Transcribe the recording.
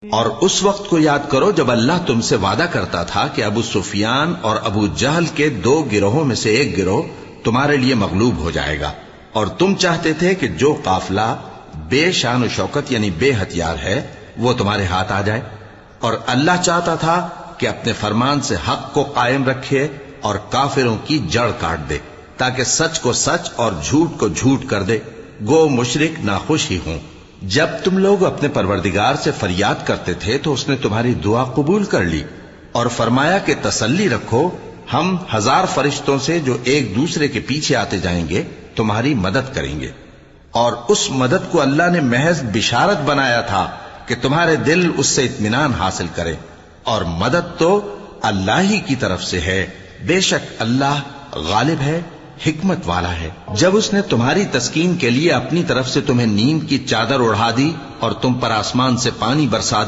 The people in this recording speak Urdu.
اور اس وقت کو یاد کرو جب اللہ تم سے وعدہ کرتا تھا کہ ابو سفیان اور ابو جہل کے 2 گروہوں میں سے ایک گروہ تمہارے لیے مغلوب ہو جائے گا، اور تم چاہتے تھے کہ جو قافلہ بے شان و شوکت یعنی بے ہتھیار ہے وہ تمہارے ہاتھ آ جائے، اور اللہ چاہتا تھا کہ اپنے فرمان سے حق کو قائم رکھے اور کافروں کی جڑ کاٹ دے، تاکہ سچ کو سچ اور جھوٹ کو جھوٹ کر دے، گو مشرک ناخوش ہی ہوں۔ جب تم لوگ اپنے پروردگار سے فریاد کرتے تھے تو اس نے تمہاری دعا قبول کر لی اور فرمایا کہ تسلی رکھو، ہم 1000 فرشتوں سے جو ایک دوسرے کے پیچھے آتے جائیں گے تمہاری مدد کریں گے، اور اس مدد کو اللہ نے محض بشارت بنایا تھا کہ تمہارے دل اس سے اطمینان حاصل کرے، اور مدد تو اللہ ہی کی طرف سے ہے، بے شک اللہ غالب ہے، حکمت والا ہے۔ جب اس نے تمہاری تسکین کے لیے اپنی طرف سے تمہیں نیند کی چادر اڑھا دی اور تم پر آسمان سے پانی برسا دیا